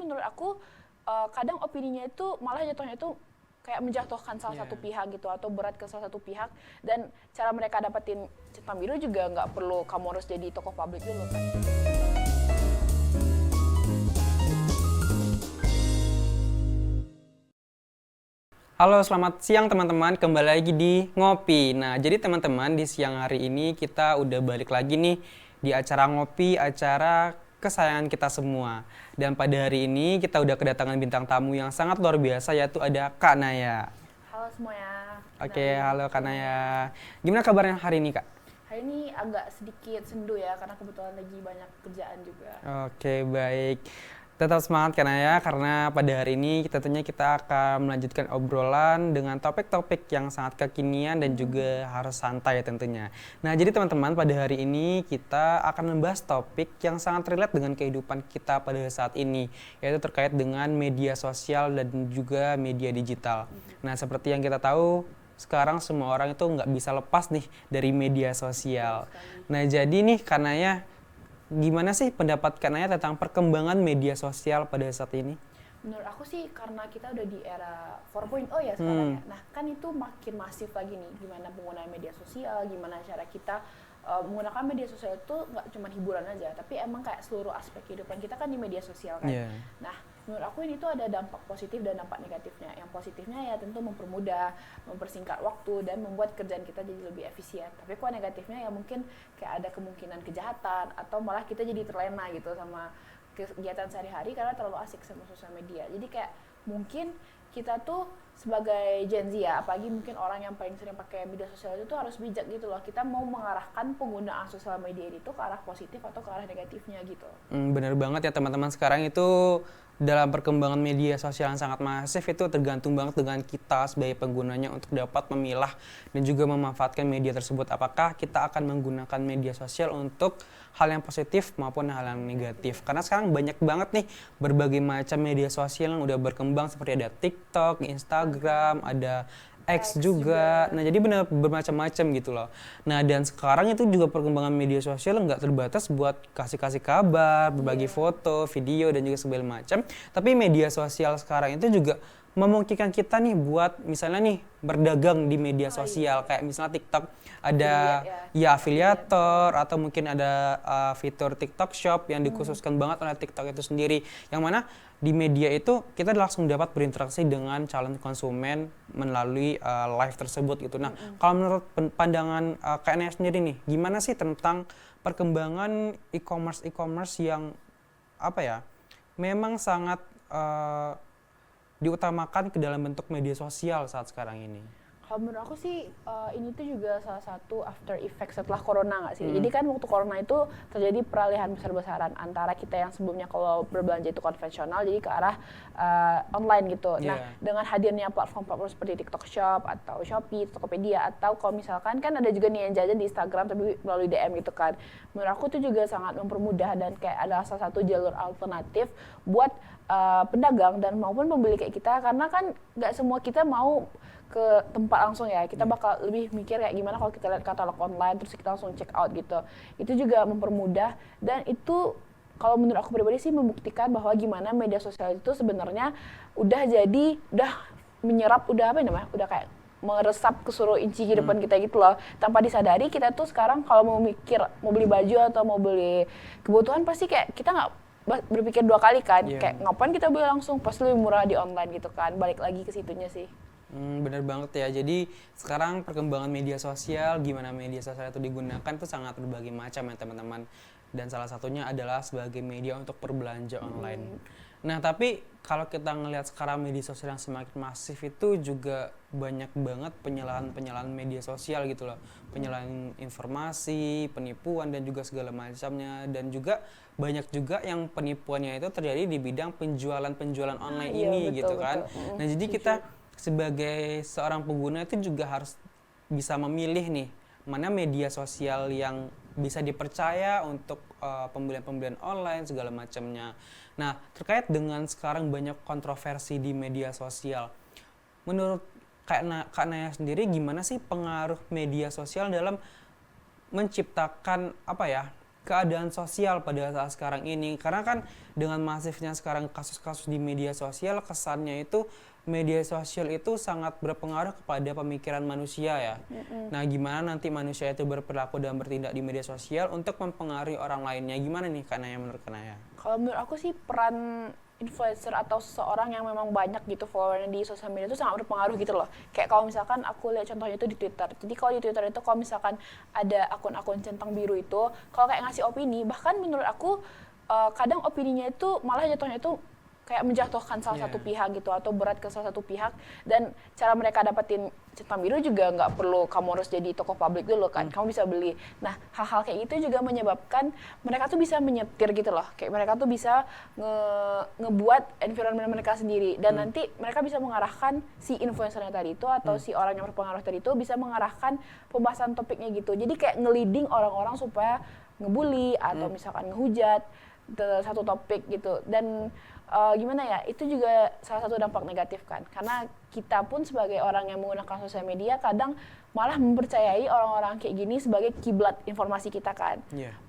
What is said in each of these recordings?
menurut aku kadang opininya itu malah jatuhnya itu kayak menjatuhkan salah satu pihak gitu atau berat ke salah satu pihak, dan cara mereka dapetin centang biru juga nggak perlu kamu harus jadi tokoh publik dulu kan. Halo, selamat siang teman-teman. Kembali lagi di Ngopi. Nah, jadi teman-teman, di siang hari ini kita udah balik lagi nih di acara Ngopi, acara kesayangan kita semua. Dan pada hari ini kita udah kedatangan bintang tamu yang sangat luar biasa, yaitu ada Kak Naya. Halo semuanya. Oke, halo Kak Naya. Gimana kabarnya hari ini, Kak? Hari ini agak sedikit sendu ya, karena kebetulan lagi banyak kerjaan juga. Oke, baik. Tetap semangat kan ya, karena pada hari ini tentunya kita akan melanjutkan obrolan dengan topik-topik yang sangat kekinian dan juga harus santai tentunya. Nah, jadi teman-teman, pada hari ini kita akan membahas topik yang sangat relate dengan kehidupan kita pada saat ini, yaitu terkait dengan media sosial dan juga media digital. Nah, seperti yang kita tahu, sekarang semua orang itu nggak bisa lepas nih dari media sosial. Nah, jadi nih karena ya, gimana sih pendapat Kak Naya tentang perkembangan media sosial pada saat ini? Menurut aku sih karena kita udah di era 4.0 ya sekarang ya. Nah kan itu makin masif lagi nih gimana penggunaan media sosial, gimana cara kita menggunakan media sosial itu nggak cuma hiburan aja, tapi emang kayak seluruh aspek kehidupan kita kan di media sosial kan. Nah menurut aku ini tuh ada dampak positif dan dampak negatifnya. Yang positifnya ya tentu mempermudah, mempersingkat waktu dan membuat kerjaan kita jadi lebih efisien. Tapi kalau negatifnya ya mungkin kayak ada kemungkinan kejahatan atau malah kita jadi terlena gitu sama kegiatan sehari-hari karena terlalu asik sama sosial media. Jadi kayak mungkin kita tuh sebagai Gen Z ya, apalagi mungkin orang yang paling sering pakai media sosial itu tuh harus bijak gitu loh. Kita mau mengarahkan penggunaan sosial media itu ke arah positif atau ke arah negatifnya gitu. Bener banget ya teman-teman, sekarang itu dalam perkembangan media sosial yang sangat masif itu tergantung banget dengan kita sebagai penggunanya untuk dapat memilah dan juga memanfaatkan media tersebut. Apakah kita akan menggunakan media sosial untuk hal yang positif maupun hal yang negatif. Karena sekarang banyak banget nih berbagai macam media sosial yang udah berkembang, seperti ada TikTok, Instagram, ada X juga. Nah, jadi benar bermacam-macam gitu loh. Nah, dan sekarang itu juga perkembangan media sosial nggak terbatas buat kasih-kasih kabar, berbagi foto, video, dan juga segala macam. Tapi media sosial sekarang itu juga memungkinkan kita nih buat misalnya nih berdagang di media sosial. Kayak misalnya TikTok ada afiliator atau mungkin ada fitur TikTok Shop yang dikhususkan banget oleh TikTok itu sendiri. Yang mana di media itu kita langsung dapat berinteraksi dengan calon konsumen melalui live tersebut gitu. Nah, kalau menurut pandangan Kak Naya sendiri nih, gimana sih tentang perkembangan e-commerce yang apa ya, memang sangat diutamakan ke dalam bentuk media sosial saat sekarang ini? Kalau menurut aku sih ini tuh juga salah satu after effect setelah corona nggak sih? Jadi kan waktu corona itu terjadi peralihan besar-besaran antara kita yang sebelumnya kalau berbelanja itu konvensional jadi ke arah online gitu. Nah dengan hadirnya platform-platform seperti TikTok Shop atau Shopee, Tokopedia, atau kalau misalkan kan ada juga nih yang jajan di Instagram tapi melalui DM gitu kan. Menurut aku itu juga sangat mempermudah dan kayak adalah salah satu jalur alternatif buat pedagang dan maupun pembeli kayak kita, karena kan nggak semua kita mau ke tempat langsung ya, kita bakal lebih mikir kayak gimana kalau kita lihat katalog online terus kita langsung check out gitu. Itu juga mempermudah dan itu kalau menurut aku pribadi sih membuktikan bahwa gimana media sosial itu sebenarnya udah menyerap, udah kayak meresap ke seluruh inci kehidupan kita gitu loh. Tanpa disadari kita tuh sekarang kalau mau mikir mau beli baju atau mau beli kebutuhan pasti kayak kita nggak berpikir dua kali kan, kayak ngapain kita beli langsung pas lebih murah di online gitu kan. Balik lagi ke situnya sih. Bener banget ya. Jadi sekarang perkembangan media sosial, gimana media sosial itu digunakan itu sangat berbagai macam ya teman-teman. Dan salah satunya adalah sebagai media untuk berbelanja online. Nah, tapi kalau kita ngelihat sekarang media sosial yang semakin masif itu juga banyak banget penyalahan media sosial gitu loh. Penyalahan informasi, penipuan dan juga segala macamnya, dan juga banyak juga yang penipuannya itu terjadi di bidang penjualan online ini gitu kan. Nah, jadi kita sebagai seorang pengguna itu juga harus bisa memilih nih mana media sosial yang bisa dipercaya untuk pembelian online segala macamnya. Nah, terkait dengan sekarang banyak kontroversi di media sosial, menurut Kak Naya sendiri gimana sih pengaruh media sosial dalam menciptakan apa ya, keadaan sosial pada saat sekarang ini. Karena kan dengan masifnya sekarang kasus-kasus di media sosial, kesannya itu media sosial itu sangat berpengaruh kepada pemikiran manusia ya. Nah, gimana nanti manusia itu berperilaku dan bertindak di media sosial untuk mempengaruhi orang lainnya? Gimana nih Kak Naya, menurut Kak Naya? Kalau menurut aku sih peran influencer atau seseorang yang memang banyak gitu followernya di sosial media itu sangat berpengaruh gitu loh. Kayak kalau misalkan aku lihat contohnya itu di Twitter. Jadi kalau di Twitter itu kalau misalkan ada akun-akun centang biru itu, kalau kayak ngasih opini, bahkan menurut aku kadang opininya itu malah jatuhnya itu kayak menjatuhkan salah satu pihak gitu atau berat ke salah satu pihak, dan cara mereka dapetin centang biru juga nggak perlu kamu harus jadi tokoh publik dulu kan, kamu bisa beli. Nah, hal-hal kayak gitu juga menyebabkan mereka tuh bisa menyetir gitu loh, kayak mereka tuh bisa ngebuat environment mereka sendiri, dan nanti mereka bisa mengarahkan si influencernya tadi itu atau si orang yang berpengaruh tadi itu bisa mengarahkan pembahasan topiknya gitu. Jadi kayak nge-leading orang-orang supaya ngebully atau misalkan ngehujat satu topik gitu. Dan gimana ya, itu juga salah satu dampak negatif kan, karena kita pun sebagai orang yang menggunakan sosial media kadang malah mempercayai orang-orang kayak gini sebagai kiblat informasi kita kan.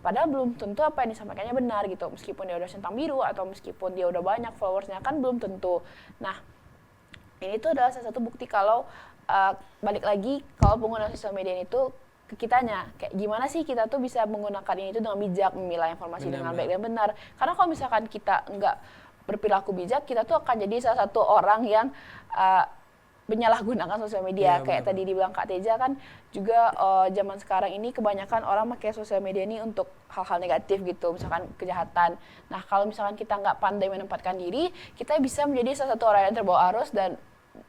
Padahal belum tentu apa yang disampaikannya benar gitu, meskipun dia udah centang biru atau meskipun dia udah banyak followersnya kan belum tentu. Nah, ini tuh adalah salah satu bukti kalau balik lagi kalau pengguna sosial media itu ke kitanya, kayak gimana sih kita tuh bisa menggunakan ini tuh dengan bijak, memilah informasi dengan baik dan benar. Karena kalau misalkan kita nggak berperilaku bijak, kita tuh akan jadi salah satu orang yang menyalahgunakan sosial media. Kayak tadi dibilang Kak Teja kan juga zaman sekarang ini kebanyakan orang pakai sosial media ini untuk hal-hal negatif gitu, misalkan kejahatan. Nah, kalau misalkan kita nggak pandai menempatkan diri, kita bisa menjadi salah satu orang yang terbawa arus, dan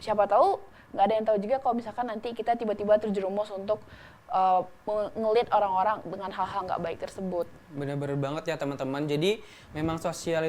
siapa tahu nggak ada yang tahu juga kalau misalkan nanti kita tiba-tiba terjerumus untuk ngelit orang-orang dengan hal-hal nggak baik tersebut. Benar-benar banget ya teman-teman. Jadi memang sosial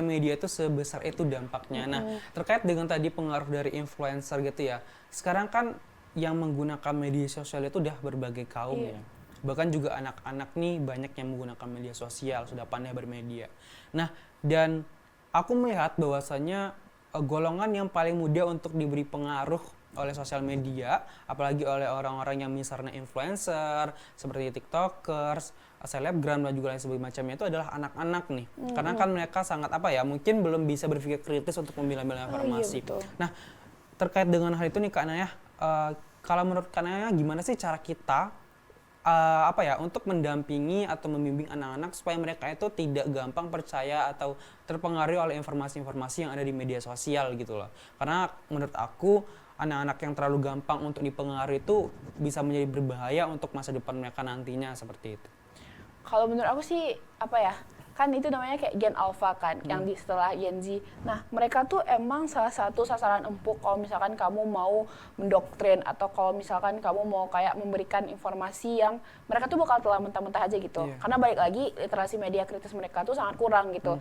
media itu sebesar itu dampaknya. Nah, terkait dengan tadi pengaruh dari influencer gitu ya. Sekarang kan yang menggunakan media sosial itu udah berbagai kaum ya. Bahkan juga anak-anak nih banyak yang menggunakan media sosial, sudah pandai bermedia. Nah, dan aku melihat bahwasannya golongan yang paling mudah untuk diberi pengaruh oleh sosial media, apalagi oleh orang-orang yang misalnya influencer, seperti tiktokers, selebgram dan juga lain sebagainya itu adalah anak-anak nih. Karena kan mereka sangat mungkin belum bisa berpikir kritis untuk memilah-milah informasi. Nah, terkait dengan hal itu nih Kak Naya, kalau menurut Kak Naya gimana sih cara kita untuk mendampingi atau membimbing anak-anak supaya mereka itu tidak gampang percaya atau terpengaruh oleh informasi-informasi yang ada di media sosial gitu loh. Karena menurut aku anak-anak yang terlalu gampang untuk dipengaruhi itu bisa menjadi berbahaya untuk masa depan mereka nantinya, seperti itu. Kalau menurut aku sih kan itu namanya kayak Gen Alpha kan, yang di setelah Gen Z. Nah, mereka tuh emang salah satu sasaran empuk kalau misalkan kamu mau mendoktrin atau kalau misalkan kamu mau kayak memberikan informasi yang mereka tuh bakal telah mentah-mentah aja gitu. Karena balik lagi literasi media kritis mereka tuh sangat kurang gitu.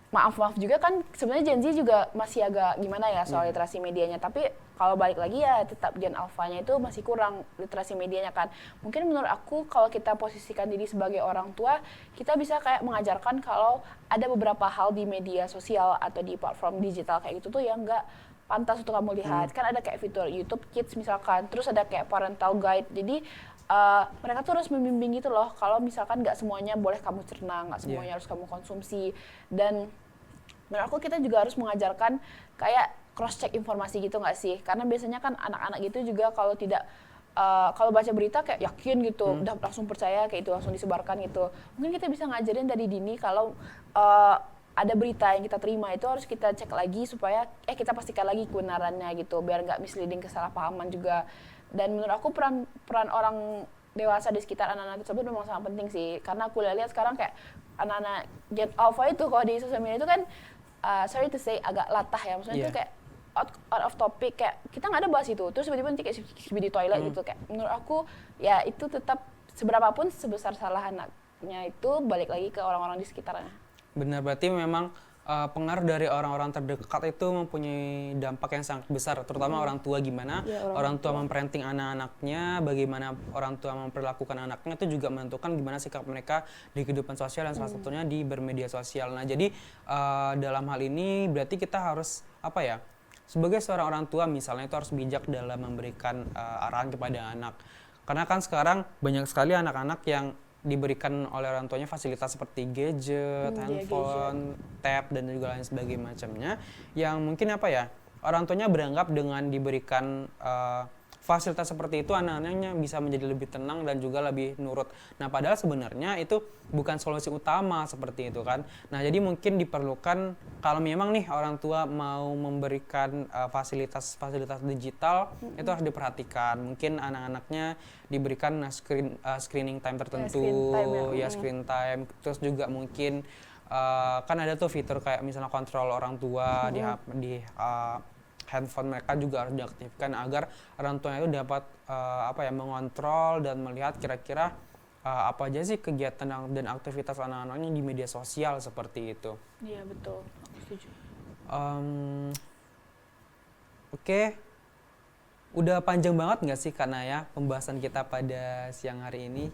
Maaf juga kan sebenarnya Gen Z juga masih agak gimana ya soal literasi medianya, tapi kalau balik lagi ya tetap Gen Alpha-nya itu masih kurang literasi medianya kan. Mungkin menurut aku kalau kita posisikan diri sebagai orang tua, kita bisa kayak mengajarkan kalau ada beberapa hal di media sosial atau di platform digital kayak gitu tuh yang nggak pantas untuk kamu lihat. Kan ada kayak fitur YouTube Kids misalkan, terus ada kayak parental guide. Jadi mereka tuh harus membimbing gitu loh, kalau misalkan nggak semuanya boleh kamu cerna, nggak semuanya harus kamu konsumsi. Dan menurut aku kita juga harus mengajarkan kayak cross check informasi gitu nggak sih, karena biasanya kan anak-anak gitu juga kalau tidak kalau baca berita kayak yakin gitu, udah langsung percaya kayak itu, langsung disebarkan gitu. Mungkin kita bisa ngajarin dari dini kalau ada berita yang kita terima itu harus kita cek lagi supaya kita pastikan lagi kebenarannya gitu, biar nggak misleading, kesalahpahaman juga. Dan menurut aku peran orang dewasa di sekitar anak-anak tersebut memang sangat penting sih, karena aku lihat sekarang kayak anak-anak Gen Alpha itu kalau di sosial media itu kan sorry to say agak latah ya, maksudnya itu kayak out of topic, kayak kita nggak ada bahas itu, terus tiba-tiba nanti kayak di toilet gitu. Kayak menurut aku ya itu tetap seberapapun sebesar salah anaknya itu balik lagi ke orang-orang di sekitarnya. Benar, berarti memang pengaruh dari orang-orang terdekat itu mempunyai dampak yang sangat besar, terutama orang tua. Gimana orang tua memparenting anak-anaknya, bagaimana orang tua memperlakukan anaknya itu juga menentukan gimana sikap mereka di kehidupan sosial dan salah satunya di bermedia sosial. Nah, jadi dalam hal ini berarti kita harus sebagai seorang orang tua misalnya itu harus bijak dalam memberikan arahan kepada anak. Karena kan sekarang banyak sekali anak-anak yang diberikan oleh orang tuanya fasilitas seperti gadget, handphone, tab dan juga lain sebagainya macamnya yang mungkin apa ya, orang tuanya beranggap dengan diberikan fasilitas seperti itu anak-anaknya bisa menjadi lebih tenang dan juga lebih nurut. Nah, padahal sebenarnya itu bukan solusi utama seperti itu kan. Nah, jadi mungkin diperlukan kalau memang nih orang tua mau memberikan fasilitas-fasilitas digital itu harus diperhatikan. Mungkin anak-anaknya diberikan screening time tertentu, screen time. Terus juga mungkin kan ada tuh fitur kayak misalnya kontrol orang tua di handphone mereka juga harus diaktifkan agar orang tua itu dapat mengontrol dan melihat kira-kira apa aja sih kegiatan dan aktivitas anak-anaknya di media sosial seperti itu. Iya betul, aku setuju. Oke. Udah panjang banget nggak sih Kak Naya pembahasan kita pada siang hari ini?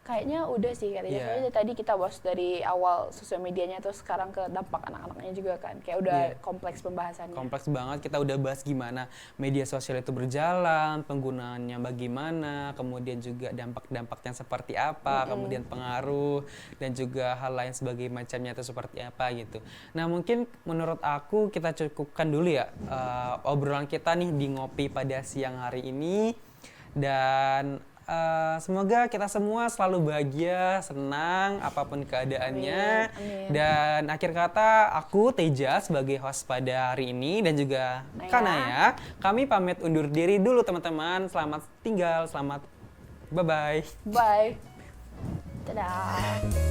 Kayaknya udah sih, soalnya tadi kita bahas dari awal sosial medianya terus sekarang ke dampak anak-anaknya juga kan, kayak udah kompleks pembahasannya. Kompleks banget, kita udah bahas gimana media sosial itu berjalan, penggunaannya bagaimana, kemudian juga dampak-dampaknya seperti apa, kemudian pengaruh dan juga hal lain sebagai macamnya itu seperti apa gitu. Nah mungkin menurut aku kita cukupkan dulu ya obrolan kita nih di Ngopi pada siang hari ini dan semoga kita semua selalu bahagia, senang, apapun keadaannya. Amin. Dan akhir kata, aku Teja sebagai host pada hari ini dan juga Kanaya. Kami pamit undur diri dulu teman-teman. Selamat tinggal, selamat bye-bye. Bye. Dadah.